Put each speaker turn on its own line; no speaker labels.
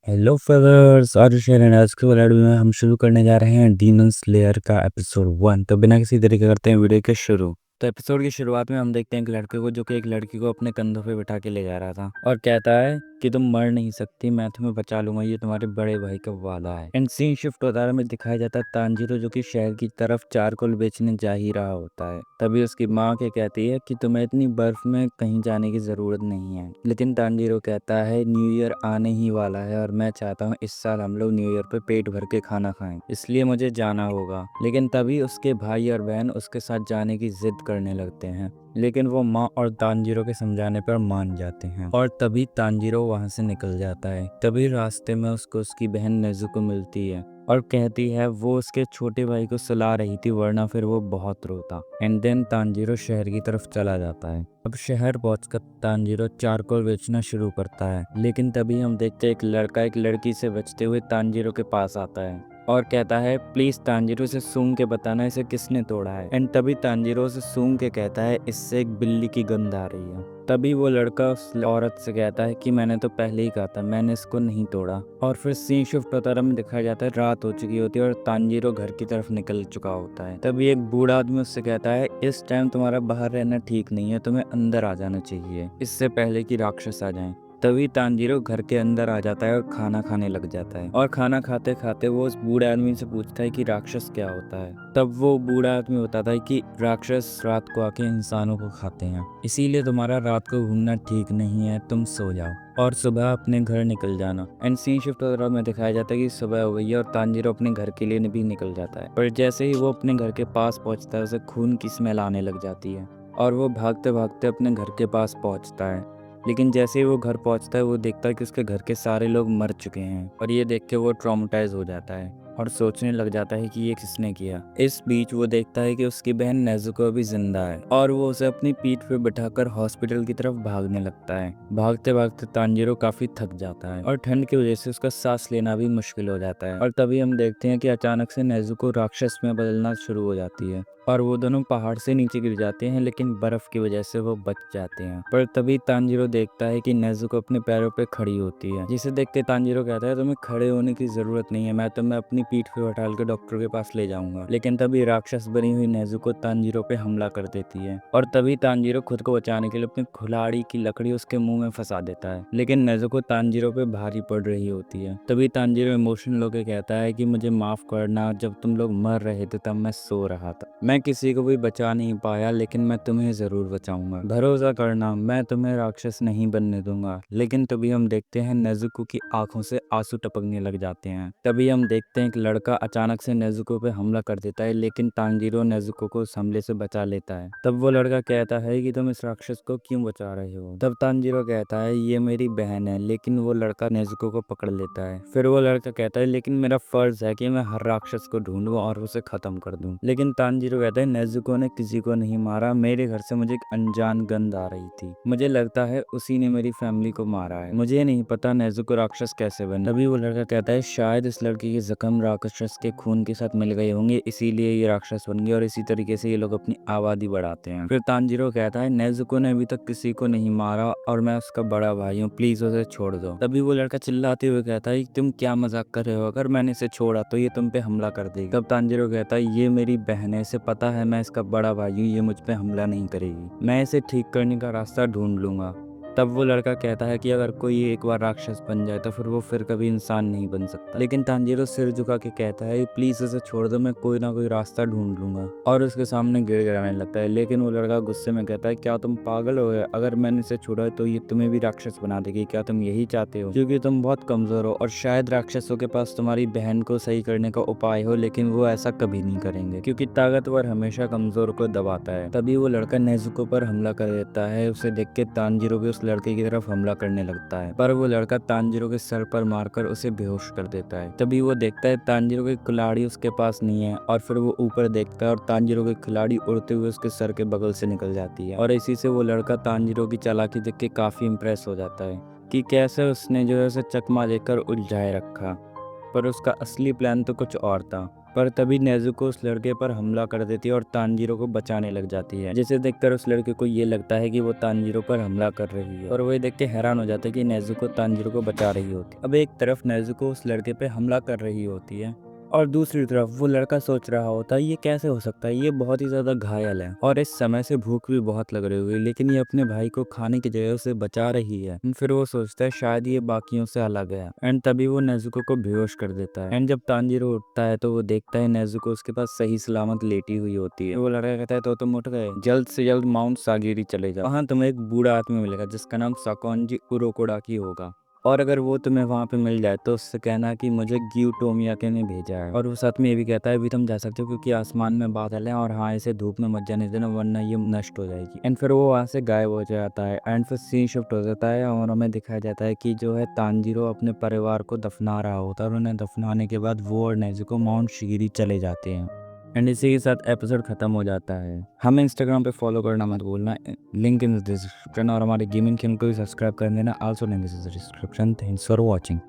Hello feathers और Sheeran, आज के वर्ल्ड में हम शुरू करने जा रहे हैं डीमन स्लेयर का एपिसोड 1। तो बिना किसी तरीके करते हैं वीडियो के शुरू। तो एपिसोड की शुरुआत में हम देखते हैं एक लड़के को जो कि एक लड़की को अपने कंधों पे बिठा के ले जा रहा था और कहता है कि तुम मर नहीं सकती, मैं तुम्हें बचा लूंगा, ये तुम्हारे बड़े भाई का वादा है। एंड सीन शिफ्ट होता है, में दिखाया जाता है तांजीरो जो कि शहर की तरफ चारकोल बेचने जा ही रहा होता है। तभी उसकी माँ के कहती है कि तुम्हें इतनी बर्फ में कहीं जाने की जरूरत नहीं है। लेकिन तांजीरो कहता है न्यू ईयर आने ही वाला है और मैं चाहता हूँ इस साल हम लोग न्यू ईयर पे पेट भर के खाना खाएं, इसलिए मुझे जाना होगा। लेकिन तभी उसके भाई और बहन उसके साथ जाने की जिद करने लगते हैं, लेकिन वो माँ और तांजीरो के समझाने पर मान जाते हैं और तभी तांजीरो वहां से निकल जाता है। तभी रास्ते में उसको उसकी बहन नेजुको मिलती है और कहती है वो उसके छोटे भाई को सुला रही थी वरना फिर वो बहुत रोता। एंड देन तांजीरो शहर की तरफ चला जाता है। अब शहर पहुंचकर तांजीरो चारकोल बेचना शुरू करता है, लेकिन तभी हम देखते हैं एक लड़का एक लड़की से बचते हुए तांजीरो के पास आता है और कहता है प्लीज तांजीरो से सूंघ के बताना इसे किसने तोड़ा है। एंड तभी तांजीरो से सूंघ के कहता है इससे एक बिल्ली की गंध आ रही है। तभी वो लड़का उस औरत से कहता है कि मैंने तो पहले ही कहा था, मैंने इसको नहीं तोड़ा। और फिर सीन शिफ्ट होता है, में दिखाया जाता है रात हो चुकी होती है और तांजीरो घर की तरफ निकल चुका होता है। तभी एक बूढ़ा आदमी उससे कहता है इस टाइम तुम्हारा बाहर रहना ठीक नहीं है, तुम्हें अंदर आ जाना चाहिए इससे पहले कि राक्षस आ जाएं। तभी तांजीरो घर के अंदर आ जाता है और खाना खाने लग जाता है और खाना खाते खाते वो उस बूढ़े आदमी से पूछता है कि राक्षस क्या होता है। तब वो बूढ़ा आदमी बताता है कि राक्षस रात को आके इंसानों को खाते हैं, इसीलिए तुम्हारा रात को घूमना ठीक नहीं है, तुम सो जाओ और सुबह अपने घर निकल जाना। एंड सीन शिफ्ट में दिखाया जाता है कि सुबह हो गई है और तांजीरो अपने घर के लिए भी निकल जाता है। पर जैसे ही वो अपने घर के पास पहुंचता है उसे खून की स्मेल आने लग जाती है और वो भागते भागते अपने घर के पास पहुंचता है। लेकिन जैसे ही वो घर पहुंचता है वो देखता है कि उसके घर के सारे लोग मर चुके हैं और ये देख के वो ट्रॉमेटाइज हो जाता है और सोचने लग जाता है कि ये किसने किया। इस बीच वो देखता है कि उसकी बहन नेजुको भी जिंदा है और वो उसे अपनी पीठ पे बिठाकर हॉस्पिटल की तरफ भागने लगता है। भागते भागते तांजीरो काफी थक जाता है और ठंड की वजह से उसका सांस लेना भी मुश्किल हो जाता है। और तभी हम देखते हैं कि अचानक से नेजुको राक्षस में बदलना शुरू हो जाती है और वो दोनों पहाड़ से नीचे गिर जाते हैं, लेकिन बर्फ की वजह से वो बच जाते हैं। पर तभी तांजीरो देखता है कि नेजुको अपने पैरों पे खड़ी होती है, जिसे देख के तांजीरो कहता है तुम्हें खड़े होने की जरूरत नहीं है, मैं तुम्हें अपनी पीठ पे उठा के डॉक्टर के पास ले जाऊंगा। लेकिन तभी राक्षस बनी हुई नेजुको तांजीरो पे हमला कर देती है और तभी तांजीरो खुद को बचाने के लिए अपनी कुल्हाड़ी की लकड़ी उसके मुंह में फंसा देता है, लेकिन नेजुको तांजीरो पे भारी पड़ रही होती है। तभी तांजीरो इमोशनल होकर कहता है कि मुझे माफ करना, जब तुम लोग मर रहे थे तब मैं सो रहा था, मैं किसी को भी बचा नहीं पाया, लेकिन मैं तुम्हें जरूर बचाऊंगा, भरोसा करना मैं तुम्हें राक्षस नहीं बनने दूंगा। लेकिन तभी हम देखते हैं नेजुको की आंखों से आंसू टपकने लग जाते हैं। तभी हम देखते हैं एक लड़का अचानक से नेजुको पे हमला कर देता है, लेकिन तांजीरो नेजुको को उस हमले से बचा लेता है। तब वो लड़का कहता है कि तुम इस राक्षस को क्यों बचा रहे हो। तब तांजीरो कहता है ये मेरी बहन है, लेकिन वो लड़का नेजुको को पकड़ लेता है। फिर वो लड़का कहता है लेकिन मेरा फर्ज है कि मैं हर राक्षस को ढूंढूं और उसे खत्म कर दूं। लेकिन तांजीरो कहता है नेजुको ने किसी को नहीं मारा, मेरे घर से मुझे एक अनजान गंध आ रही थी, मुझे लगता है उसी ने मेरी फैमिली को मारा है, मुझे नहीं पता नेजुको राक्षस कैसे बने। तभी वो लड़का कहता है शायद इस लड़की के जख्म राक्षस के खून के साथ मिल गए होंगे, इसीलिए ये राक्षस बन गए और इसी तरीके से ये लोग अपनी आबादी बढ़ाते हैं। फिर तांजीरो कहता है नेजुको ने अभी तक किसी को नहीं मारा और मैं उसका बड़ा भाई हूँ, प्लीज उसे छोड़ दो। तभी वो लड़का चिल्लाते हुए कहता है तुम क्या मजाक कर रहे हो, अगर मैंने इसे छोड़ा तो ये तुम पे हमला कर देगी। तब तांजीरो कहता है ये मेरी बहन है, इसे पता है मैं इसका बड़ा भाई हूँ, ये मुझ पे हमला नहीं करेगी, मैं इसे ठीक करने का रास्ता ढूंढ लूंगा। तब वो लड़का कहता है कि अगर कोई एक बार राक्षस बन जाए तो फिर वो फिर कभी इंसान नहीं बन सकता। लेकिन तांजीरो सिर झुका के कहता है प्लीज उसे छोड़ दो, मैं कोई ना कोई रास्ता ढूंढ लूंगा और उसके सामने गिड़गिड़ाने लगता है। लेकिन वो लड़का गुस्से में कहता है क्या तुम पागल हो गए, अगर मैंने इसे छोड़ा तो ये तुम्हें भी राक्षस बना देगी, क्या तुम यही चाहते हो, क्योंकि तुम बहुत कमजोर हो और शायद राक्षसों के पास तुम्हारी बहन को सही करने का उपाय हो, लेकिन वो ऐसा कभी नहीं करेंगे क्योंकि ताकतवर हमेशा कमजोर को दबाता है। तभी वो लड़का नेजुको पर हमला कर देता है, उसे देख के तांजीरो भी उस लड़के की तरफ हमला करने लगता है, पर वो लड़का तांजीरो के सर पर मारकर उसे बेहोश कर देता है। तभी वो देखता है तांजीरो की खिलाड़ी उसके पास नहीं है और फिर वो ऊपर देखता है और तांजीरो की खिलाड़ी उड़ते हुए उसके सर के बगल से निकल जाती है और इसी से वो लड़का तांजीरो की चालाकी देख के काफी इम्प्रेस हो जाता है कि कैसे उसने जो है उसे चकमा देकर उलझाए रखा, पर उसका असली प्लान तो कुछ और था। पर तभी नेजुको उस लड़के पर हमला कर देती है और तानजीरो को बचाने लग जाती है, जिसे देखकर उस लड़के को ये लगता है कि वो तानजीरो पर हमला कर रही है और वो देख के हैरान हो जाता है कि नेजुको तानजीरो को बचा रही होती है। अब एक तरफ नेजुको उस लड़के पे हमला कर रही होती है और दूसरी तरफ वो लड़का सोच रहा होता है ये कैसे हो सकता है, ये बहुत ही ज्यादा घायल है और इस समय से भूख भी बहुत लग रही हुई, लेकिन ये अपने भाई को खाने की जगह उसे बचा रही है। फिर वो सोचता है शायद ये बाकियों से अलग है एंड तभी वो नेजुको को बेहोश कर देता है। एंड जब तानजीरो उठता है तो वो देखता है नेजुको उसके पास सही सलामत लेटी हुई होती है। वो लड़का कहता है तो तुम उठ गए, जल्द से जल्द माउंट सागिरी चले जाओ, वहाँ तुम्हें एक बूढ़ा आदमी मिलेगा जिसका नाम साकोंजी उरोकोडाकी होगा और अगर वो तुम्हें वहाँ पे मिल जाए तो उससे कहना कि मुझे ग्यूटोमियाके ने भेजा है। और वो साथ में ये भी कहता है अभी तुम जा सकते हो क्योंकि आसमान में बादल है और हाँ इसे धूप में मत जाने देना वरना ये नष्ट हो जाएगी। एंड फिर वो वहाँ से गायब हो जाता है एंड फिर सीन शिफ्ट हो जाता है और हमें दिखाया जाता है कि जो है तानजीरो अपने परिवार को दफना रहा होता है और उन्हें दफनाने के बाद वो और नेजुको माउंट शिगिरी चले जाते हैं। एंड इसी के साथ एपिसोड खत्म हो जाता है। हमें इंस्टाग्राम पे फॉलो करना मत भूलना, लिंक इन डिस्क्रिप्शन, और हमारे गेमिंग चैनल को भी सब्सक्राइब कर देना, also link in description. Thanks for watching.